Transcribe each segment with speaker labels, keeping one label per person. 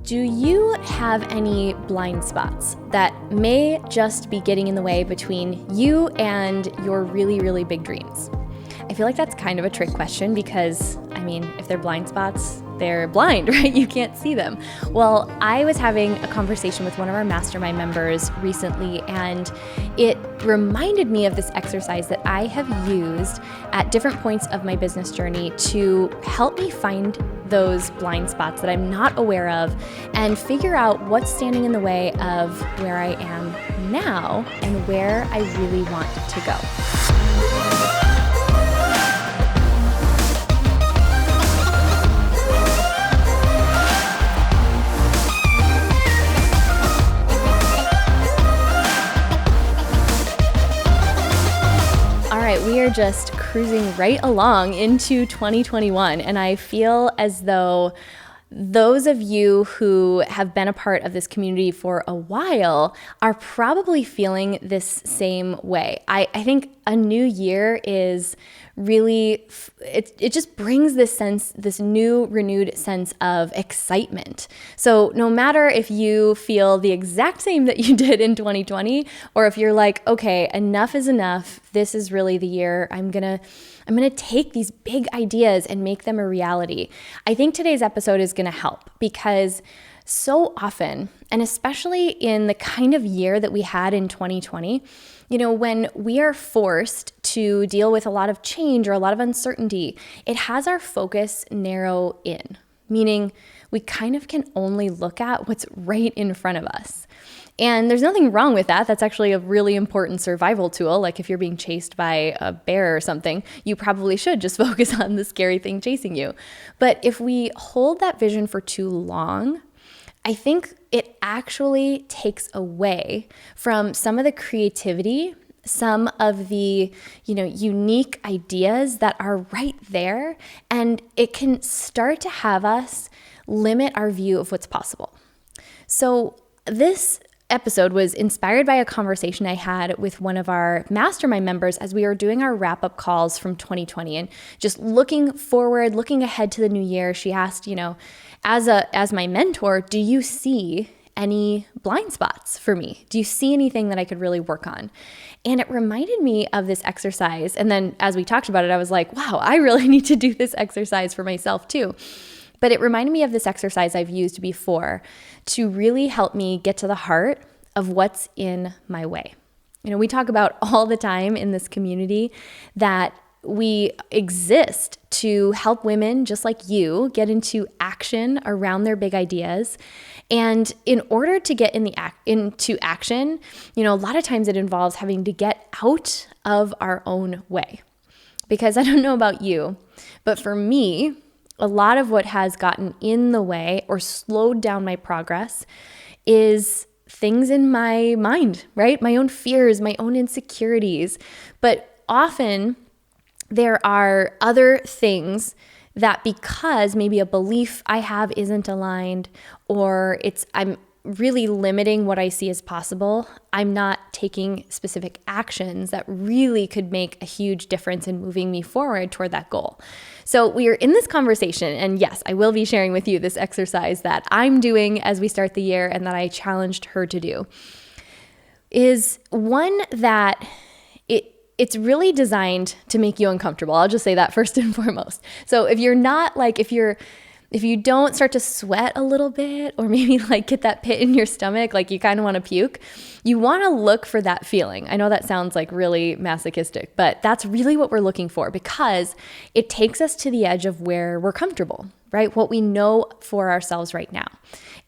Speaker 1: Do you have any blind spots that may just be getting in the way between you and your really, really big dreams? I feel like that's kind of a trick question because, if they're blind spots, they're blind, right? You can't see them. Well, I was having a conversation with one of our Mastermind members recently, and it reminded me of this exercise that I have used at different points of my business journey to help me find those blind spots that I'm not aware of and figure out what's standing in the way of where I am now and where I really want to go. We are just cruising right along into 2021, and I feel as though those of you who have been a part of this community for a while are probably feeling this same way. I think a new year is really, it just brings this new renewed sense of excitement. So no matter if you feel the exact same that you did in 2020, or if you're like, okay, enough is enough, this is really the year, I'm gonna take these big ideas and make them a reality. I think today's episode is gonna help because so often, and especially in the kind of year that we had in 2020, when we are forced to deal with a lot of change or a lot of uncertainty, it has our focus narrow in, meaning we kind of can only look at what's right in front of us. And there's nothing wrong with that. That's actually a really important survival tool. Like if you're being chased by a bear or something, you probably should just focus on the scary thing chasing you. But if we hold that vision for too long, I think it actually takes away from some of the creativity, some of the, unique ideas that are right there, and it can start to have us limit our view of what's possible. So this episode was inspired by a conversation I had with one of our Mastermind members as we were doing our wrap-up calls from 2020 and just looking forward, looking ahead to the new year. She asked, as my mentor, do you see any blind spots for me? Do you see anything that I could really work on? And it reminded me of this exercise. And then as we talked about it, I was like, wow, I really need to do this exercise for myself too. But it reminded me of this exercise I've used before to really help me get to the heart of what's in my way. We talk about all the time in this community that we exist to help women just like you get into action around their big ideas. And in order to get into action, a lot of times it involves having to get out of our own way. Because I don't know about you, but for me, a lot of what has gotten in the way or slowed down my progress is things in my mind, right? My own fears, my own insecurities. But often there are other things that because maybe a belief I have isn't aligned, or I'm really limiting what I see as possible, I'm not taking specific actions that really could make a huge difference in moving me forward toward that goal. So we are in this conversation, and yes, I will be sharing with you this exercise that I'm doing as we start the year and that I challenged her to do, is one that it's really designed to make you uncomfortable. I'll just say that first and foremost. So if you don't start to sweat a little bit, or maybe get that pit in your stomach, you kind of want to puke, you want to look for that feeling. I know that sounds really masochistic, but that's really what we're looking for because it takes us to the edge of where we're comfortable, right? What we know for ourselves right now.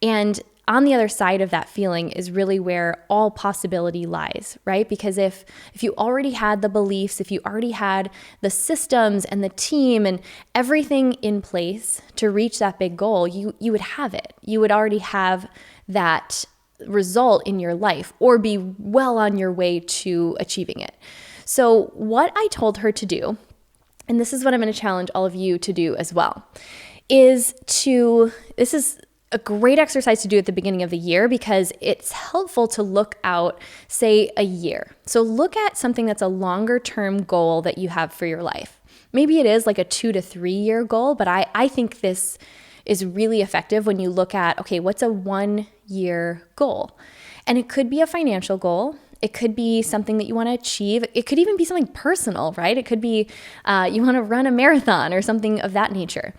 Speaker 1: And on the other side of that feeling is really where all possibility lies, right? Because if you already had the beliefs, if you already had the systems and the team and everything in place to reach that big goal, you would have it. You would already have that result in your life or be well on your way to achieving it. So what I told her to do, and this is what I'm going to challenge all of you to do as well, this is a great exercise to do at the beginning of the year because it's helpful to look out, say, a year. So look at something that's a longer term goal that you have for your life. Maybe it is a 2 to 3 year goal, but I think this is really effective when you look at, okay, what's a 1-year goal? And it could be a financial goal. It could be something that you want to achieve. It could even be something personal, right? It could be you want to run a marathon or something of that nature.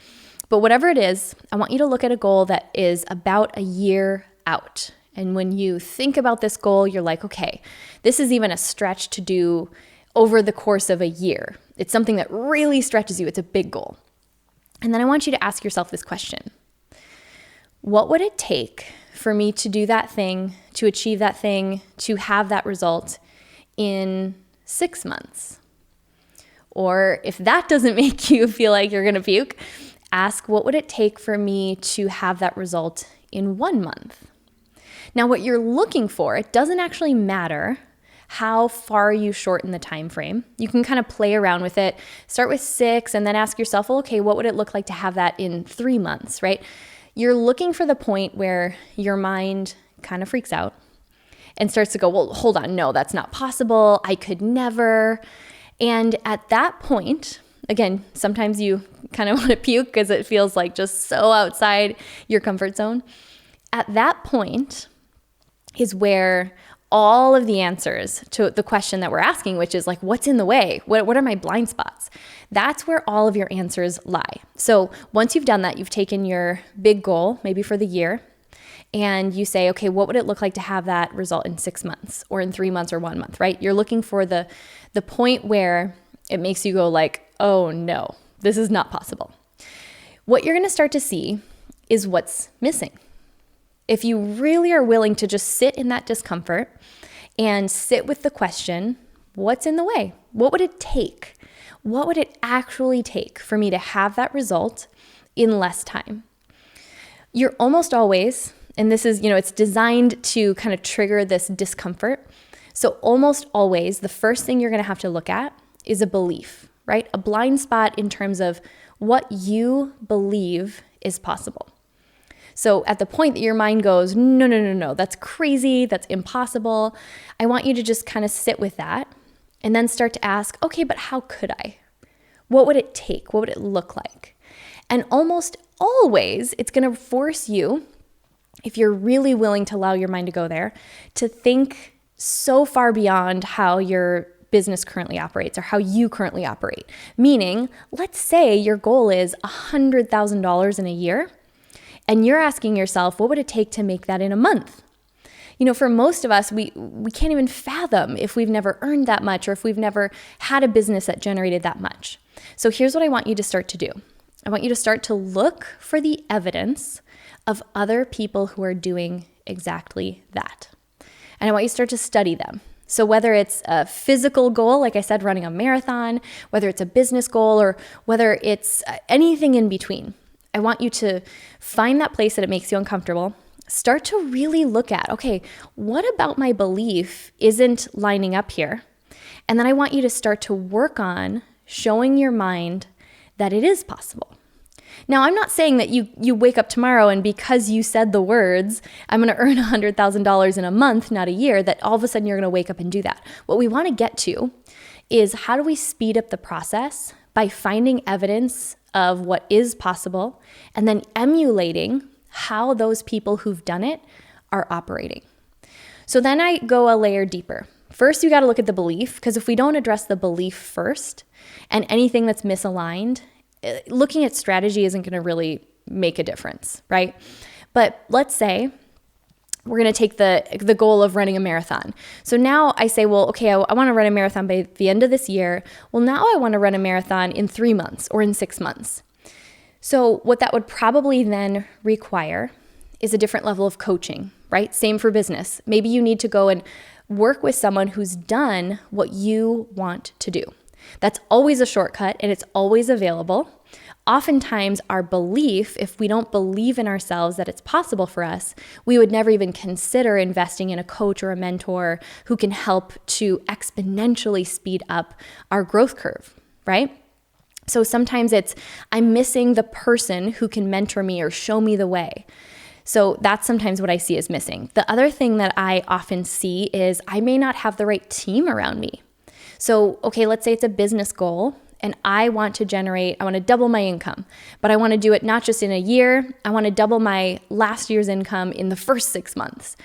Speaker 1: But whatever it is, I want you to look at a goal that is about a year out. And when you think about this goal, you're like, okay, this is even a stretch to do over the course of a year. It's something that really stretches you. It's a big goal. And then I want you to ask yourself this question. What would it take for me to do that thing, to achieve that thing, to have that result in 6 months? Or if that doesn't make you feel like you're going to puke, ask, what would it take for me to have that result in 1 month? Now, what you're looking for, it doesn't actually matter how far you shorten the time frame. You can kind of play around with it. Start with 6 and then ask yourself, well, okay, what would it look like to have that in 3 months, right? You're looking for the point where your mind kind of freaks out and starts to go, well, hold on, no, that's not possible. I could never. And at that point, again, sometimes you kind of want to puke because it feels like just so outside your comfort zone. At that point is where all of the answers to the question that we're asking, which is like, what's in the way? What are my blind spots? That's where all of your answers lie. So once you've done that, you've taken your big goal, maybe for the year, and you say, okay, what would it look like to have that result in 6 months or in 3 months or 1 month, right? You're looking for the point where it makes you go like, oh no, this is not possible. What you're going to start to see is what's missing. If you really are willing to just sit in that discomfort and sit with the question, what's in the way? What would it take? What would it actually take for me to have that result in less time? You're almost always, and this is, it's designed to kind of trigger this discomfort. So almost always, the first thing you're going to have to look at is a belief, right? A blind spot in terms of what you believe is possible. So at the point that your mind goes, no, that's crazy, that's impossible, I want you to just kind of sit with that and then start to ask, okay, but how could I? What would it take? What would it look like? And almost always, it's going to force you, if you're really willing to allow your mind to go there, to think so far beyond how your business currently operates or how you currently operate. Meaning, let's say your goal is $100,000 in a year, and you're asking yourself, what would it take to make that in a month? For most of us, we can't even fathom if we've never earned that much or if we've never had a business that generated that much. So here's what I want you to start to do. I want you to start to look for the evidence of other people who are doing exactly that. And I want you to start to study them. So whether it's a physical goal, like I said, running a marathon, whether it's a business goal, or whether it's anything in between, I want you to find that place that it makes you uncomfortable. Start to really look at, okay, what about my belief isn't lining up here? And then I want you to start to work on showing your mind that it is possible. Now, I'm not saying that you wake up tomorrow and because you said the words, I'm going to earn $100,000 in a month, not a year, that all of a sudden you're going to wake up and do that. What we want to get to is how do we speed up the process by finding evidence of what is possible and then emulating how those people who've done it are operating. So then I go a layer deeper. First, you got to look at the belief, because if we don't address the belief first and anything that's misaligned, looking at strategy isn't going to really make a difference, right? But let's say we're going to take the goal of running a marathon. So now I say, well, okay, I want to run a marathon by the end of this year. Well, now I want to run a marathon in 3 months or in 6 months. So what that would probably then require is a different level of coaching, right? Same for business. Maybe you need to go and work with someone who's done what you want to do. That's always a shortcut and it's always available. Oftentimes our belief, if we don't believe in ourselves that it's possible for us, we would never even consider investing in a coach or a mentor who can help to exponentially speed up our growth curve, right? So sometimes it's, I'm missing the person who can mentor me or show me the way. So that's sometimes what I see as missing. The other thing that I often see is I may not have the right team around me. So, okay, let's say it's a business goal and I want to double my income, but I want to do it not just in a year. I want to double my last year's income in the first 6 months.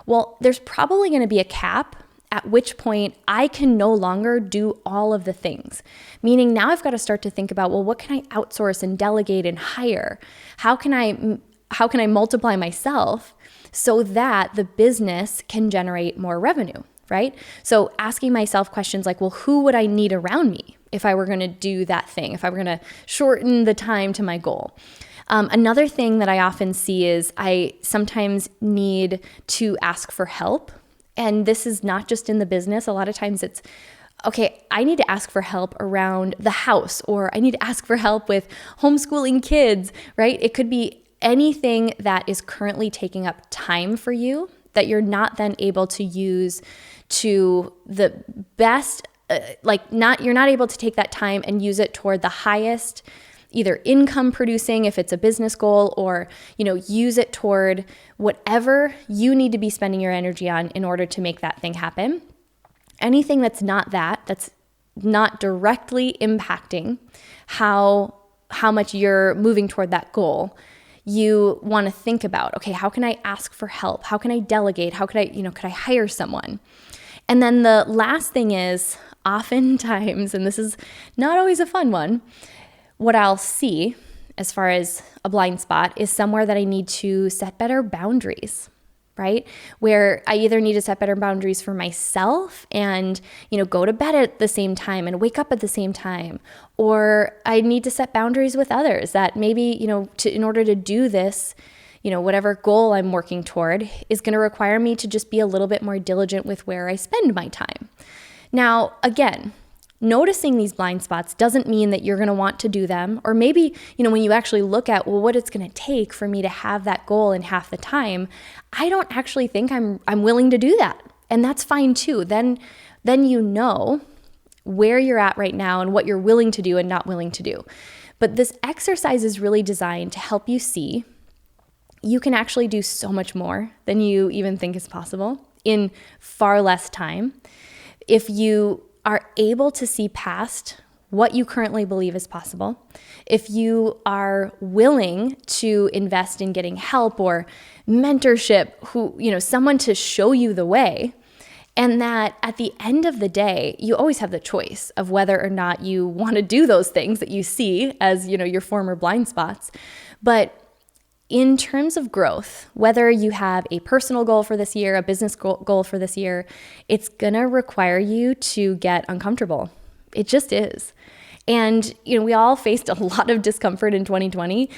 Speaker 1: Well, there's probably going to be a cap at which point I can no longer do all of the things. Meaning now I've got to start to think about, well, what can I outsource and delegate and hire? How can I multiply myself so that the business can generate more revenue, right? So asking myself questions like, well, who would I need around me if I were going to do that thing, if I were going to shorten the time to my goal? Another thing that I often see is I sometimes need to ask for help. And this is not just in the business. A lot of times it's, okay, I need to ask for help around the house, or I need to ask for help with homeschooling kids, right? It could be anything that is currently taking up time for you that you're not then able to use to the best, you're not able to take that time and use it toward the highest either income producing if it's a business goal, or, use it toward whatever you need to be spending your energy on in order to make that thing happen. Anything that's not directly impacting how much you're moving toward that goal, you want to think about, okay, how can I ask for help? How can I delegate? How could I hire someone? And then the last thing is, oftentimes, and this is not always a fun one, what I'll see as far as a blind spot is somewhere that I need to set better boundaries, right? Where I either need to set better boundaries for myself and, go to bed at the same time and wake up at the same time, or I need to set boundaries with others that maybe, in order to do this, whatever goal I'm working toward is going to require me to just be a little bit more diligent with where I spend my time. Now, again, noticing these blind spots doesn't mean that you're going to want to do them. Or maybe, when you actually look at, well, what it's going to take for me to have that goal in half the time, I don't actually think I'm willing to do that. And that's fine too. Then you know where you're at right now and what you're willing to do and not willing to do. But this exercise is really designed to help you see you can actually do so much more than you even think is possible in far less time. If you are able to see past what you currently believe is possible, if you are willing to invest in getting help or mentorship, someone to show you the way, and that at the end of the day, you always have the choice of whether or not you want to do those things that you see as, your former blind spots. But in terms of growth, whether you have a personal goal for this year, a business goal for this year, it's going to require you to get uncomfortable. It just is. And, we all faced a lot of discomfort in 2020.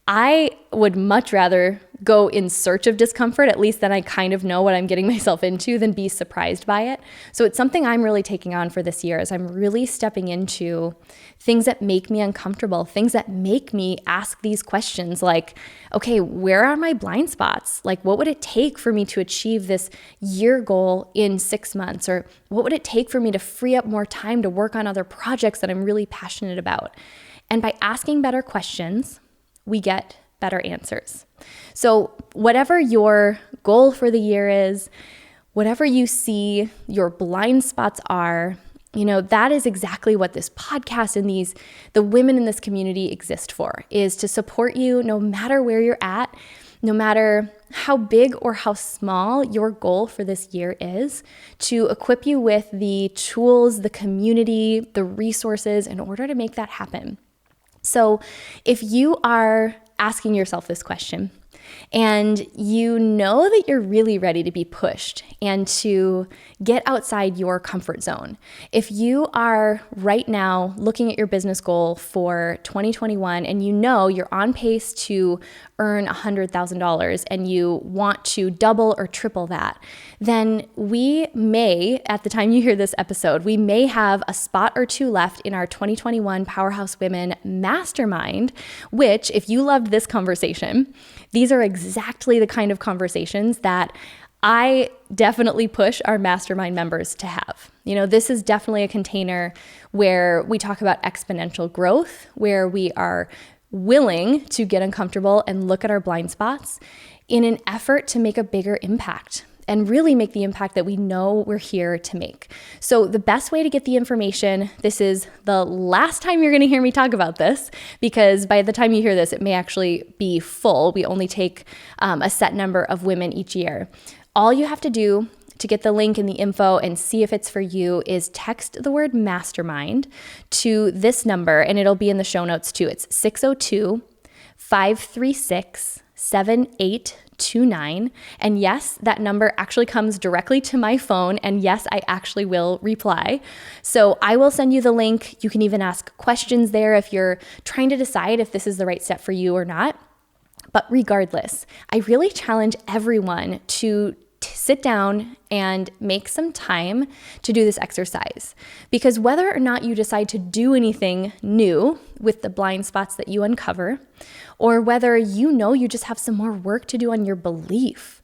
Speaker 1: I would much rather go in search of discomfort, at least then I kind of know what I'm getting myself into, than be surprised by it. So it's something I'm really taking on for this year, as I'm really stepping into things that make me uncomfortable, things that make me ask these questions like, okay, where are my blind spots? Like, what would it take for me to achieve this year goal in 6 months? Or what would it take for me to free up more time to work on other projects that I'm really passionate about? And by asking better questions, we get better answers. So whatever your goal for the year is, whatever you see your blind spots are, that is exactly what this podcast and the women in this community exist for, is to support you no matter where you're at, no matter how big or how small your goal for this year is, to equip you with the tools, the community, the resources in order to make that happen. So if you are asking yourself this question and you know that you're really ready to be pushed and to get outside your comfort zone, if you are right now looking at your business goal for 2021 and you know you're on pace to earn $100,000 and you want to double or triple that, then we may, at the time you hear this episode, we may have a spot or two left in our 2021 Powerhouse Women Mastermind, which, if you loved this conversation, these are exactly the kind of conversations that I definitely push our mastermind members to have. This is definitely a container where we talk about exponential growth, where we are willing to get uncomfortable and look at our blind spots in an effort to make a bigger impact. and really make the impact that we know we're here to make. So the best way to get the information, this is the last time you're going to hear me talk about this, because by the time you hear this, it may actually be full. We only take a set number of women each year. All you have to do to get the link and the info and see if it's for you is text the word mastermind to this number, and it'll be in the show notes too. It's 602-536-7829. And yes, that number actually comes directly to my phone. And yes, I actually will reply. So I will send you the link. You can even ask questions there if you're trying to decide if this is the right step for you or not. But regardless, I really challenge everyone to sit down and make some time to do this exercise. Because whether or not you decide to do anything new with the blind spots that you uncover, or whether you just have some more work to do on your belief,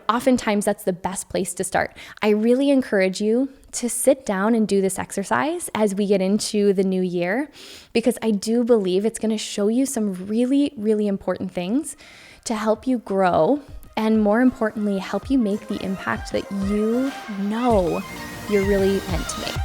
Speaker 1: oftentimes that's the best place to start. I really encourage you to sit down and do this exercise as we get into the new year, because I do believe it's going to show you some really, really important things to help you grow, and more importantly, help you make the impact that you know you're really meant to make.